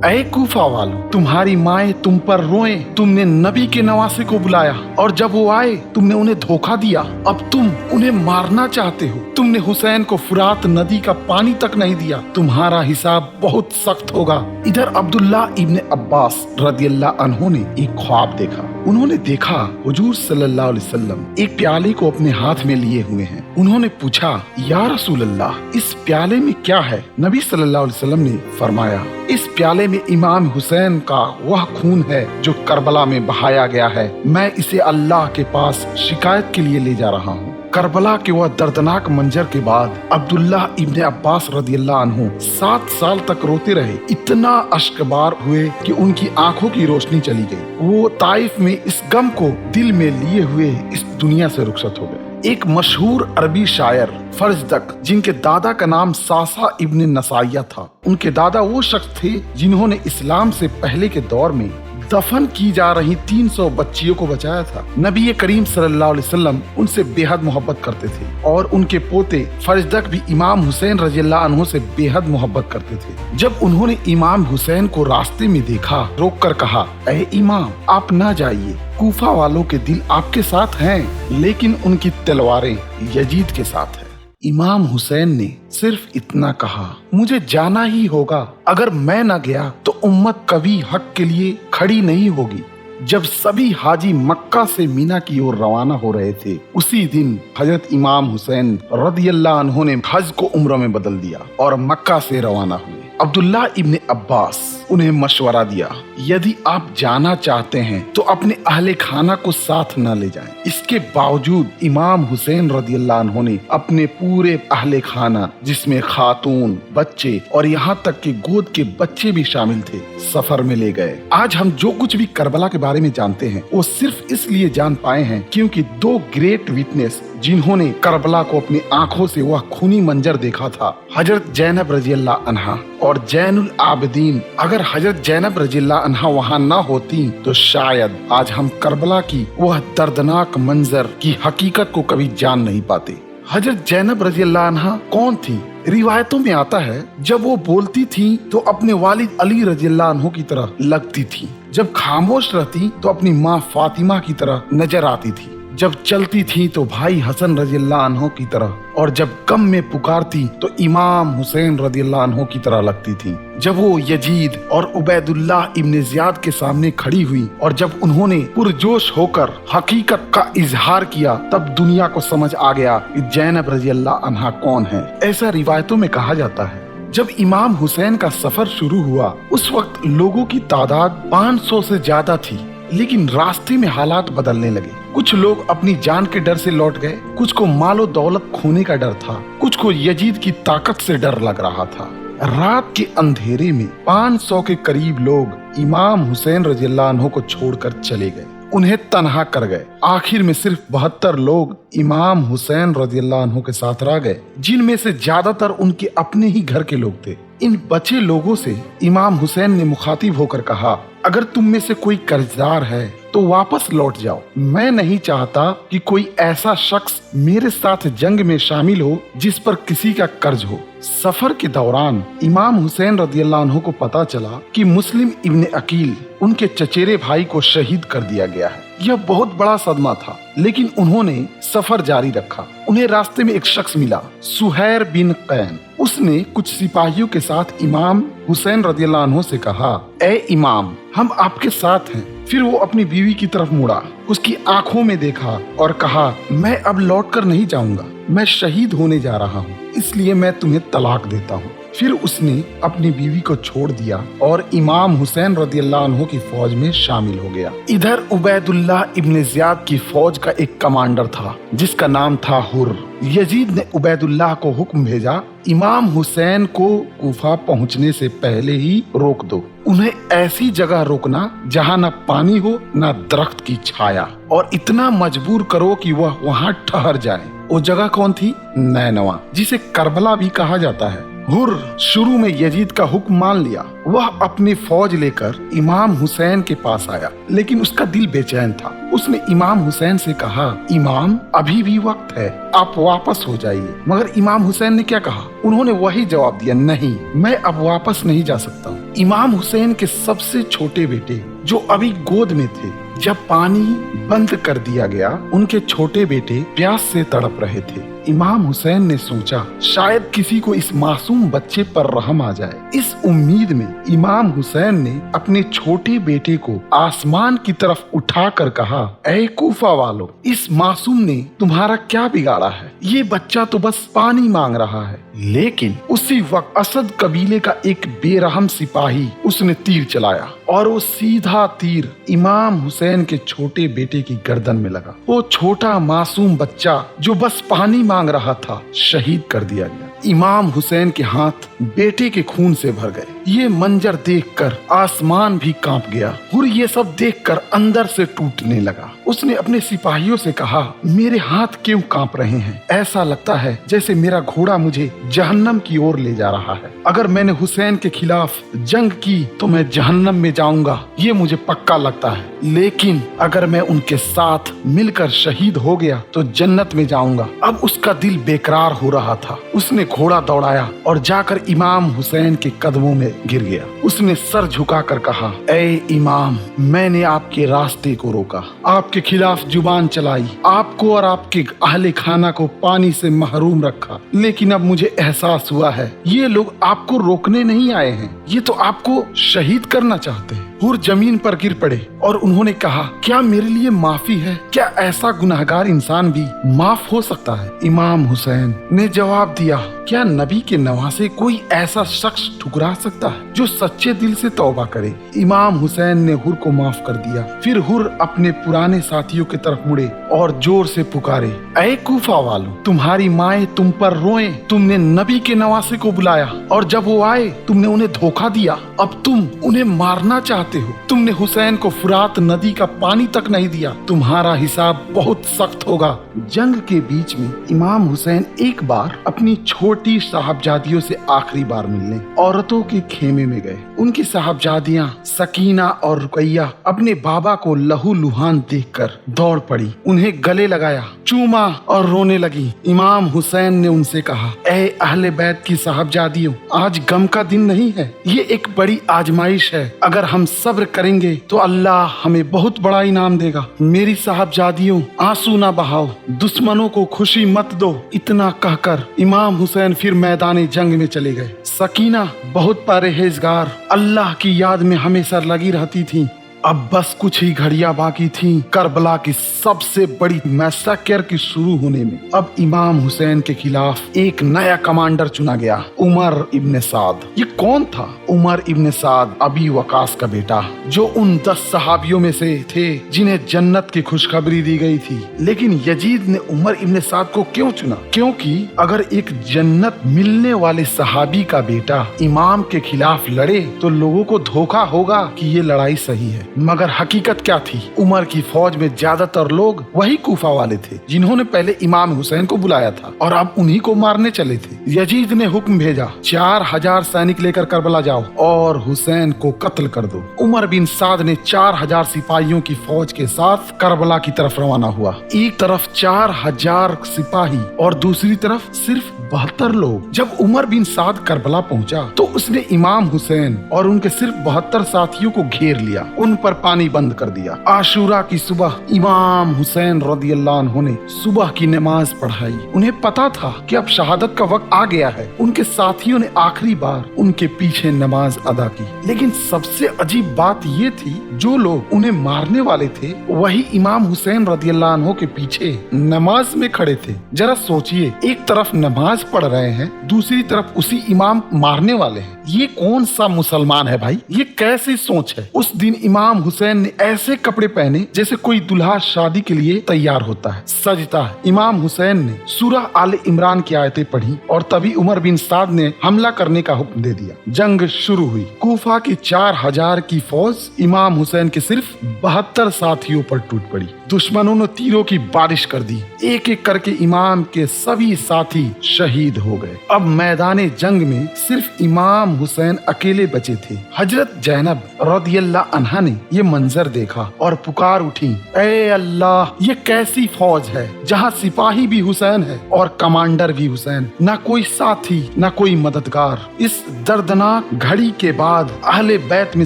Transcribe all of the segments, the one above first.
ऐ कूफा वालों, तुम्हारी माएं तुम पर रोएं। तुमने नबी के नवासे को बुलाया और जब वो आए तुमने उन्हें धोखा दिया। अब तुम उन्हें मारना चाहते हो। तुमने हुसैन को फुरात नदी का पानी तक नहीं दिया। तुम्हारा हिसाब बहुत सख्त होगा। इधर अब्दुल्ला इब्ने अब्बास रदियल्लाहु अन्हु ने एक ख्वाब देखा। उन्होंने देखा हुजूर सल्लल्लाहु अलैहि वसल्लम एक प्याले को अपने हाथ में लिए हुए हैं। उन्होंने पूछा, या रसूल अल्लाह, इस प्याले में क्या है? नबी सल्लल्लाहु अलैहि वसल्लम ने फरमाया, इस प्याले में इमाम हुसैन का वह खून है जो करबला में बहाया गया है। मैं इसे अल्लाह के पास शिकायत के लिए ले जा रहा हूँ। करबला के वह दर्दनाक मंजर के बाद अब्दुल्ला इब्ने अब्बास रदियल्लाहु अन्हु 7 साल तक रोते रहे। इतना अश्कबार हुए कि उनकी आंखों की रोशनी चली गई। वो ताइफ में इस गम को दिल में लिए हुए इस दुनिया से रुखसत हो गए। एक मशहूर अरबी शायर फरजदक, जिनके दादा का नाम सासा इब्ने नसाइया था, उनके दादा वो शख्स थे जिन्होंने इस्लाम से पहले के दौर में दफन की जा रही 300 बच्चियों को बचाया था। नबी करीम सल्लल्लाहु अलैहि वसल्लम उनसे बेहद मोहब्बत करते थे और उनके पोते फरजदक भी इमाम हुसैन रज़ियल्लाहु अन्हु से बेहद मोहब्बत करते थे। जब उन्होंने इमाम हुसैन को रास्ते में देखा, रोककर कहा, ऐ इमाम, आप ना जाइए। कूफा वालों के दिल आपके साथ हैं, लेकिन उनकी तलवारें यजीद के साथ है। इमाम हुसैन ने सिर्फ इतना कहा, मुझे जाना ही होगा। अगर मैं न गया तो उम्मत कभी हक के लिए खड़ी नहीं होगी। जब सभी हाजी मक्का से मीना की ओर रवाना हो रहे थे, उसी दिन हजरत इमाम हुसैन रदियल्लाहु अन्हु ने हज को उम्र में बदल दिया और मक्का से रवाना हुए। अब्दुल्ला इब्ने अब्बास उन्हें मशवरा दिया, यदि आप जाना चाहते हैं तो अपने अहले खाना को साथ न ले जाएं। इसके बावजूद इमाम हुसैन रदियल्लाहु अन्हु ने अपने पूरे अहले खाना, जिसमें खातून, बच्चे और यहाँ तक कि गोद के बच्चे भी शामिल थे, सफर में ले गए। आज हम जो कुछ भी करबला के बारे में जानते हैं वो सिर्फ इसलिए जान पाए हैं क्योंकि 2 ग्रेट विटनेस जिन्होंने करबला को अपनी आंखों से वह खूनी मंजर देखा था, हजरत जैनब रज़ियल्लाहु अन्हा और जैनुल आबिदीन। अगर हजरत जैनब रज़ियल्लाहु अन्हा वहाँ न होती तो शायद आज हम करबला की वह दर्दनाक मंजर की हकीकत को कभी जान नहीं पाते। हजरत जैनब रज़ियल्लाहु अन्हा कौन थी? रिवायतों में आता है, जब वो बोलती थी तो अपने वालिद अली रज़ियल्लाहु अन्हु की तरह लगती थी। जब खामोश रहती तो अपनी माँ फातिमा की तरह नजर आती थी। जब चलती थी तो भाई हसन रज़ियल्लाहु अन्हु की तरह, और जब गम में पुकारती तो इमाम हुसैन रज़ियल्लाहु अन्हु की तरह लगती थी। जब वो यजीद और उबैदुल्लाह इब्ने ज़ियाद के सामने खड़ी हुई और जब उन्होंने पुरजोश होकर हकीकत का इजहार किया, तब दुनिया को समझ आ गया कि जैनब रज़ियल्लाहु अन्हा कौन है। ऐसा रिवायतों में कहा जाता है, जब इमाम हुसैन का सफर शुरू हुआ उस वक्त लोगों की तादाद 500 से ज्यादा थी, लेकिन रास्ते में हालात बदलने लगे। कुछ लोग अपनी जान के डर से लौट गए, कुछ को मालो दौलत खोने का डर था, कुछ को यजीद की ताकत से डर लग रहा था। रात के अंधेरे में 500 के करीब लोग इमाम हुसैन रज़ियल्लाहु अन्हु को छोड़कर चले गए, उन्हें तन्हा कर गए। आखिर में सिर्फ 72 लोग इमाम हुसैन रज़ियल्लाहु अन्हु के साथ रह गए, जिनमें से ज्यादातर उनके अपने ही घर के लोग थे। इन बचे लोगों से इमाम हुसैन ने मुखातिब होकर कहा, अगर तुम में से कोई कर्जदार है तो वापस लौट जाओ। मैं नहीं चाहता कि कोई ऐसा शख्स मेरे साथ जंग में शामिल हो जिस पर किसी का कर्ज हो। सफर के दौरान इमाम हुसैन रज़ियल्लाहु अन्हु को पता चला कि मुस्लिम इब्ने अकील, उनके चचेरे भाई को शहीद कर दिया गया है। यह बहुत बड़ा सदमा था, लेकिन उन्होंने सफर जारी रखा। उन्हें रास्ते में एक शख्स मिला, सुहैर बिन कैन। उसने कुछ सिपाहियों के साथ इमाम हुसैन रज़ियल्लाहु अन्हु से कहा, ए इमाम, हम आपके साथ हैं। फिर वो अपनी बीवी की तरफ मुड़ा, उसकी आंखों में देखा और कहा, मैं अब लौटकर नहीं जाऊंगा, मैं शहीद होने जा रहा हूँ, इसलिए मैं तुम्हें तलाक देता हूँ। फिर उसने अपनी बीवी को छोड़ दिया और इमाम हुसैन रज़ियल्लाहु अन्हु की फौज में शामिल हो गया। इधर उबैदुल्लाह इब्ने ज़ियाद की फौज का एक कमांडर था जिसका नाम था हुर। यजीद ने उबैदुल्लाह को हुक्म भेजा, इमाम हुसैन को कूफा पहुंचने से पहले ही रोक दो। उन्हें ऐसी जगह रोकना जहां न पानी हो न दरख्त की छाया, और इतना मजबूर करो कि वह वहां ठहर जाए। वो जगह कौन थी? नैनवा, जिसे करबला भी कहा जाता है। हुर शुरू में यजीद का हुक्म मान लिया। वह अपनी फौज लेकर इमाम हुसैन के पास आया, लेकिन उसका दिल बेचैन था। उसने इमाम हुसैन से कहा, इमाम अभी भी वक्त है, आप वापस हो जाइए। मगर इमाम हुसैन ने क्या कहा? उन्होंने वही जवाब दिया, नहीं, मैं अब वापस नहीं जा सकता हूँ। इमाम हुसैन के सबसे छोटे बेटे जो अभी गोद में थे, जब पानी बंद कर दिया गया, उनके छोटे बेटे प्यास से तड़प रहे थे। इमाम हुसैन ने सोचा शायद किसी को इस मासूम बच्चे पर रहम आ जाए। इस उम्मीद में इमाम हुसैन ने अपने छोटे बेटे को आसमान की तरफ उठाकर कहा, ऐ कूफा वालों, इस मासूम ने तुम्हारा क्या बिगाड़ा है? ये बच्चा तो बस पानी मांग रहा है। लेकिन उसी वक्त असद कबीले का एक बेरहम सिपाही उसने तीर चलाया और वो सीधा तीर इमाम हुसैन के छोटे बेटे की गर्दन में लगा। वो छोटा मासूम बच्चा जो बस पानी मांग रहा था, शहीद कर दिया गया। इमाम हुसैन के हाथ बेटे के खून से भर गए। ये मंजर देखकर आसमान भी कांप गया। हुर ये सब देखकर अंदर से टूटने लगा। उसने अपने सिपाहियों से कहा, मेरे हाथ क्यों कांप रहे हैं? ऐसा लगता है जैसे मेरा घोड़ा मुझे जहन्नम की ओर ले जा रहा है। अगर मैंने हुसैन के खिलाफ जंग की तो मैं जहन्नम में जाऊंगा, ये मुझे पक्का लगता है। लेकिन अगर मैं उनके साथ मिलकर शहीद हो गया तो जन्नत में जाऊंगा। अब उसका दिल बेकरार हो रहा था। उसने घोड़ा दौड़ाया और जाकर इमाम हुसैन के कदमों में गिर गया। उसने सर झुकाकर कहा, ऐ इमाम, मैंने आपके रास्ते को रोका, आपके खिलाफ जुबान चलाई, आपको और आपके अहले खाना को पानी से महरूम रखा, लेकिन अब मुझे एहसास हुआ है ये लोग आपको रोकने नहीं आए हैं, ये तो आपको शहीद करना चाहते हैं। हुर जमीन पर गिर पड़े और उन्होंने कहा, क्या मेरे लिए माफी है? क्या ऐसा गुनाहगार इंसान भी माफ हो सकता है? इमाम हुसैन ने जवाब दिया, क्या नबी के नवासे कोई ऐसा शख्स ठुकरा सकता है जो सच्चे दिल से तौबा करे? इमाम हुसैन ने हुर को माफ कर दिया। फिर हुर अपने पुराने साथियों की तरफ मुड़े और जोर से पुकारे, ऐ कूफा वालों, तुम्हारी माएं तुम पर रोएं। तुमने नबी के नवासे को बुलाया और जब वो आए तुमने उन्हें धोखा दिया। अब तुम उन्हें मारना चाहते हो। तुमने हुसैन को फुरात नदी का पानी तक नहीं दिया। तुम्हारा हिसाब बहुत सख्त होगा। जंग के बीच में इमाम हुसैन एक बार अपनी छोटी साहबजादियों से आखिरी बार मिलने औरतों के खेमे में गए। उनकी साहबजादियां सकीना और रुकैया अपने बाबा को लहू लुहान देखकर दौड़ पड़ी, उन्हें गले लगाया, चूमा और रोने लगी। इमाम हुसैन ने उनसे कहा, ऐ अहले बैत की साहबजादियों, आज गम का दिन नहीं है, ये एक बड़ी आजमाइश है। अगर हम सब्र करेंगे तो अल्लाह हमें बहुत बड़ा इनाम देगा। मेरी साहबजादियों, आंसू ना बहाओ, दुश्मनों को खुशी मत दो। इतना कहकर इमाम हुसैन फिर मैदान जंग में चले गए। सकीना बहुत परहेजगार अल्लाह की याद में हमेशा लगी रहती थी। अब बस कुछ ही घड़ियां बाकी थीं करबला की सबसे बड़ी मैसाकर की शुरू होने में। अब इमाम हुसैन के खिलाफ एक नया कमांडर चुना गया, उमर इब्ने साद। ये कौन था? उमर इब्ने साद अबी वकास का बेटा, जो उन 10 सहाबियों में से थे जिन्हें जन्नत की खुशखबरी दी गई थी। लेकिन यजीद ने उमर इब्ने साद को क्यों चुना? क्योंकि अगर एक जन्नत मिलने वाले सहाबी का बेटा इमाम के खिलाफ लड़े तो लोगों को धोखा होगा कि ये लड़ाई सही है। मगर हकीकत क्या थी? उमर की फौज में ज्यादातर लोग वही कूफा वाले थे जिन्होंने पहले इमाम हुसैन को बुलाया था और अब उन्हीं को मारने चले थे। यजीद ने हुक्म भेजा, 4000 सैनिक लेकर करबला जाओ और हुसैन को कत्ल कर दो। उमर बिन साद ने 4000 सिपाहियों की फौज के साथ करबला की तरफ रवाना हुआ। एक तरफ 4000 सिपाही और दूसरी तरफ सिर्फ 72 लोग। जब उमर बिन साद करबला पहुंचा तो उसने इमाम हुसैन और उनके सिर्फ 72 साथियों को घेर लिया, उन पर पानी बंद कर दिया। आशूरा की सुबह इमाम हुसैन रदियल्लाहु अन्हु ने सुबह की नमाज पढ़ाई। उन्हें पता था कि अब शहादत का वक्त आ गया है। उनके साथियों ने आखिरी बार उनके पीछे नमाज अदा की। लेकिन सबसे अजीब बात ये थी, जो लोग उन्हें मारने वाले थे वही इमाम हुसैन रदियल्लाहु अन्हु के पीछे नमाज में खड़े थे। जरा सोचिए, एक तरफ नमाज पढ़ रहे हैं, दूसरी तरफ उसी इमाम मारने वाले हैं। ये कौन सा मुसलमान है भाई? ये कैसी सोच है? उस दिन इमाम हुसैन ने ऐसे कपड़े पहने जैसे कोई दुल्हा शादी के लिए तैयार होता है, सजता है। इमाम हुसैन ने सूरह आले इमरान की आयतें पढ़ी और तभी उमर बिन साद ने हमला करने का हुक्म दे दिया। जंग शुरू हुई। कूफा की 4000 की फौज इमाम हुसैन के सिर्फ 72 साथियों पर टूट पड़ी। दुश्मनों ने तीरों की बारिश कर दी। एक एक करके इमाम के सभी साथी शहीद हो गए। अब मैदान जंग में सिर्फ इमाम हुसैन अकेले बचे थे। हजरत जैनब रदियल्लाहु अन्हा ने ये मंजर देखा और पुकार उठी, ऐ अल्लाह, ये कैसी फौज है जहाँ सिपाही भी हुसैन है और कमांडर भी हुसैन, ना कोई साथी ना कोई मददगार। इस दर्दनाक घड़ी के बाद अहले बैत में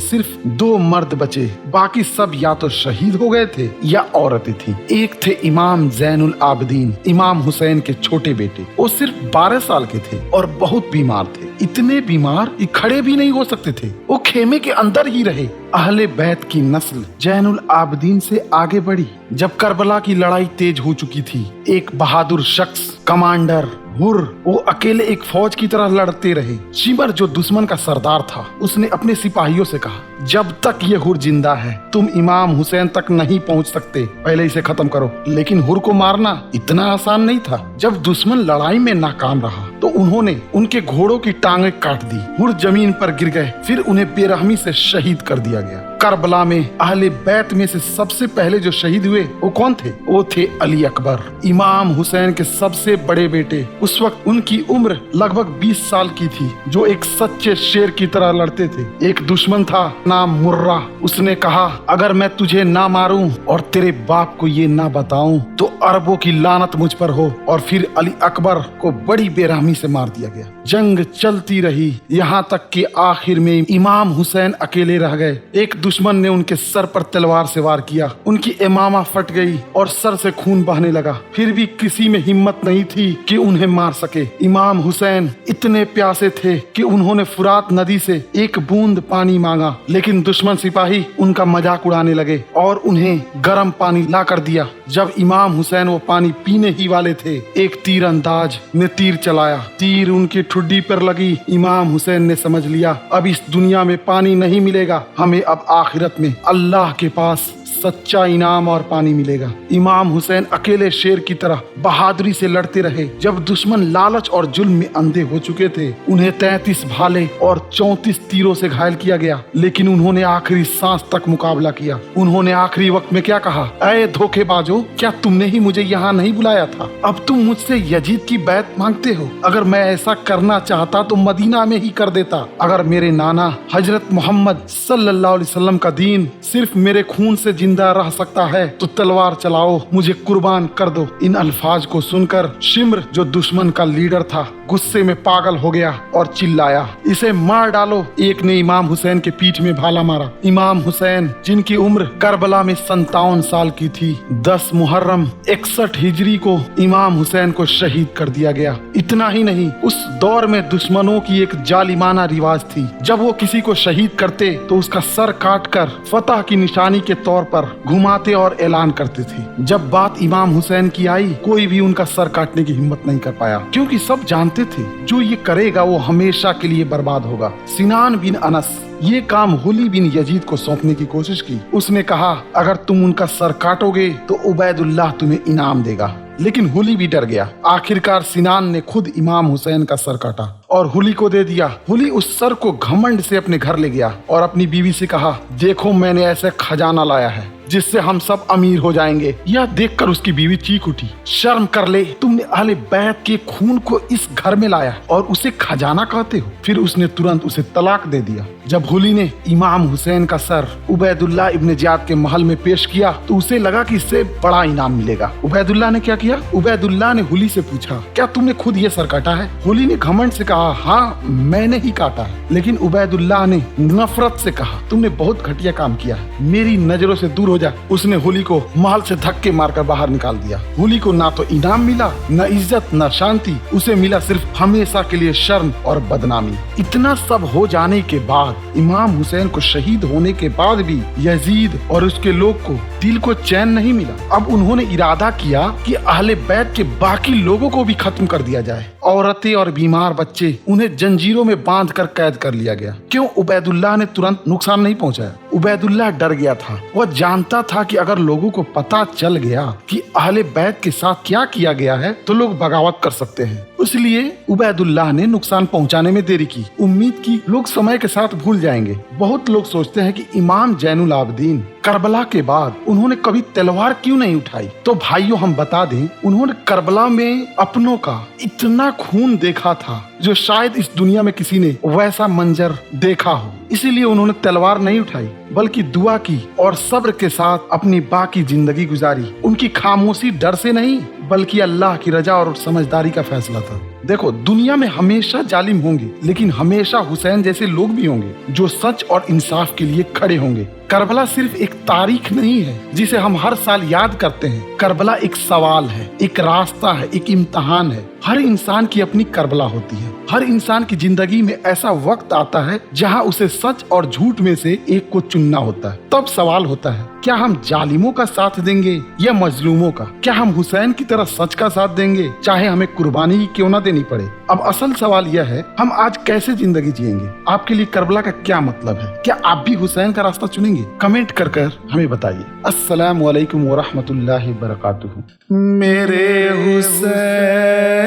सिर्फ 2 मर्द बचे, बाकी सब या तो शहीद हो गए थे या औरतें थी। एक थे इमाम ज़ैनुल आबिदीन, इमाम हुसैन के छोटे बेटे। वो सिर्फ 12 साल के थे और बहुत बीमार थे, इतने बीमार कि खड़े भी नहीं हो सकते थे। वो खेमे के अंदर ही रहे। अहले बैत की नस्ल ज़ैनुल आबिदीन से आगे बढ़ी। जब करबला की लड़ाई तेज हो चुकी थी, एक बहादुर शख्स कमांडर हुर वो अकेले एक फौज की तरह लड़ते रहे। शिमर जो दुश्मन का सरदार था, उसने अपने सिपाहियों से कहा, जब तक ये हुर जिंदा है तुम इमाम हुसैन तक नहीं पहुंच सकते, पहले इसे खत्म करो। लेकिन हुर को मारना इतना आसान नहीं था। जब दुश्मन लड़ाई में नाकाम रहा तो उन्होंने उनके घोड़ों की टांगें काट दी। हुर जमीन पर गिर गए, फिर उन्हें बेरहमी से शहीद कर दिया गया। करबला में अहले बैत में से सबसे पहले जो शहीद हुए वो कौन थे? वो थे अली अकबर, इमाम हुसैन के सबसे बड़े बेटे। उस वक्त उनकी उम्र लगभग 20 साल की थी, जो एक सच्चे शेर की तरह लड़ते थे। एक दुश्मन था नाम मुर्रा, उसने कहा, अगर मैं तुझे ना मारूं और तेरे बाप को ये ना बताऊं तो अरबों की लानत मुझ पर हो। और फिर अली अकबर को बड़ी बेरहमी से मार दिया गया। जंग चलती रही, यहाँ तक कि आखिर में इमाम हुसैन अकेले रह गए। एक दुश्मन ने उनके सर पर तलवार से वार किया, उनकी इमामा फट गई और सर से खून बहने लगा। फिर भी किसी में हिम्मत नहीं थी कि उन्हें मार सके। इमाम हुसैन इतने प्यासे थे कि उन्होंने फुरात नदी से एक बूंद पानी मांगा, लेकिन दुश्मन सिपाही उनका मजाक उड़ाने लगे और उन्हें गर्म पानी ला कर दिया। जब इमाम हुसैन वो पानी पीने ही वाले थे, एक तीर अंदाज ने तीर चलाया। तीर उनकी ठुड्डी पर लगी। इमाम हुसैन ने समझ लिया, अब इस दुनिया में पानी नहीं मिलेगा, हमें अब आखिरत में अल्लाह के पास सच्चा इनाम और पानी मिलेगा। इमाम हुसैन अकेले शेर की तरह बहादुरी से लड़ते रहे। जब दुश्मन लालच और जुल्म में अंधे हो चुके थे, उन्हें 33 भाले और 34 तीरों से घायल किया गया, लेकिन उन्होंने आखिरी सांस तक मुकाबला किया। उन्होंने आखिरी वक्त में क्या कहा, ऐ धोखेबाजो, क्या तुमने ही मुझे यहाँ नहीं बुलाया था? अब तुम मुझसे यजीद की बैत मांगते हो। अगर मैं ऐसा करना चाहता तो मदीना में ही कर देता। अगर मेरे नाना हजरत मोहम्मद सल्लल्लाहु अलैहि वसल्लम का दीन सिर्फ मेरे खून से जिंदा रह सकता है तो तलवार चलाओ, मुझे कुर्बान कर दो। इन अल्फाज को सुनकर शिम्र जो दुश्मन का लीडर था, गुस्से में पागल हो गया और चिल्लाया, इसे मार डालो। एक ने इमाम हुसैन के पीठ में भाला मारा। इमाम हुसैन, जिनकी उम्र करबला में 57 साल की थी, 10 मुहर्रम 61 हिजरी को इमाम हुसैन को शहीद कर दिया गया। इतना ही नहीं, उस दौर में दुश्मनों की एक जालिमाना रिवाज थी, जब वो किसी को शहीद करते तो उसका सर काट कर फतह की निशानी के तौर पर घुमाते और ऐलान करते थे। जब बात इमाम हुसैन की आई, कोई भी उनका सर काटने की हिम्मत नहीं कर पाया, क्योंकि सब जानते थे जो ये करेगा वो हमेशा के लिए बर्बाद होगा। सिनान बिन अनस ये काम हुली बिन यजीद को सौंपने की कोशिश की। उसने कहा, अगर तुम उनका सर काटोगे तो उबैदुल्लाह तुम्हें इनाम देगा। लेकिन हुली भी डर गया। आखिरकार सिनान ने खुद इमाम हुसैन का सर काटा और हुली को दे दिया। हुली उस सर को घमंड से अपने घर ले गया और अपनी बीवी से कहा, देखो मैंने ऐसे खजाना लाया है जिससे हम सब अमीर हो जाएंगे। यह देखकर उसकी बीवी चीख उठी, शर्म कर ले, तुमने अहले बैत के खून को इस घर में लाया और उसे खजाना कहते हो। फिर उसने तुरंत उसे तलाक दे दिया। जब हुली ने इमाम हुसैन का सर उबैदुल्लाह इब्न जियाद के महल में पेश किया तो उसे लगा कि इससे बड़ा इनाम मिलेगा। उबैदुल्लाह ने क्या किया? उबैदुल्लाह ने हुली से पूछा, क्या तुमने खुद ये सर काटा है? हुली ने घमंड से कहा, हाँ मैंने ही काटा है। लेकिन उबैदुल्लाह ने नफरत से कहा, तुमने बहुत घटिया काम किया है, मेरी नजरों से दूर हो जा। उसने हुली को महल से धक्के मारकर बाहर निकाल दिया। हुली को ना तो इनाम मिला, न इज्जत, न शांति, उसे मिला सिर्फ हमेशा के लिए शर्म और बदनामी। इतना सब हो जाने के बाद, इमाम हुसैन को शहीद होने के बाद भी यजीद और उसके लोग को दिल को चैन नहीं मिला। अब उन्होंने इरादा किया कि अहले बैत के बाकी लोगों को भी खत्म कर दिया जाए औरतें और बीमार बच्चे, उन्हें जंजीरों में बांध कर कैद कर लिया गया। क्यों? उबैदुल्लाह ने तुरंत नुकसान नहीं पहुंचाया। उबैदुल्लाह डर गया था। वह जानता था कि अगर लोगों को पता चल गया कि अहले बैत के साथ क्या किया गया है तो लोग बगावत कर सकते हैं। इसलिए उबैदुल्लाह ने नुकसान पहुंचाने में देरी की। उम्मीद की लोग समय के साथ भूल जाएंगे। बहुत लोग सोचते हैं कि इमाम जैनुल आबदीन करबला के बाद उन्होंने कभी तलवार क्यों नहीं उठाई। तो भाइयों, हम बता दें, उन्होंने करबला में अपनों का इतना खून देखा था जो शायद इस दुनिया में किसी ने वैसा मंजर देखा हो। इसीलिए उन्होंने तलवार नहीं उठाई बल्कि दुआ की और सब्र के साथ अपनी बाकी जिंदगी गुजारी। उनकी खामोशी डर से नहीं बल्कि अल्लाह की रजा और समझदारी का फैसला था। देखो, दुनिया में हमेशा जालिम होंगे, लेकिन हमेशा हुसैन जैसे लोग भी होंगे जो सच और इंसाफ के लिए खड़े होंगे। करबला सिर्फ एक तारीख नहीं है जिसे हम हर साल याद करते हैं। करबला एक सवाल है, एक रास्ता है, एक इम्तिहान है। हर इंसान की अपनी करबला होती है। हर इंसान की जिंदगी में ऐसा वक्त आता है जहां उसे सच और झूठ में से एक को चुनना होता है। तब सवाल होता है, क्या हम जालिमों का साथ देंगे या मजलूमों का? क्या हम हुसैन की तरह सच का साथ देंगे चाहे हमें कुर्बानी ही क्यों ना देनी पड़े? अब असल सवाल यह है, हम आज कैसे जिंदगी जिएंगे? आपके लिए करबला का क्या मतलब है? क्या आप भी हुसैन का रास्ता चुनेंगे? कमेंट कर हमें बताइए। अस्सलामु अलैकुम व रहमतुल्लाहि व बरकातुहू। मेरे हुसैन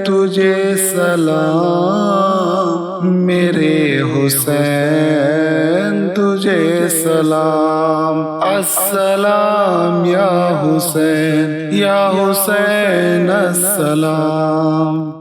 तुझे सलाम, मेरे हुसैन तुझे सलाम। अस्सलाम या हुसैन अस्सलाम।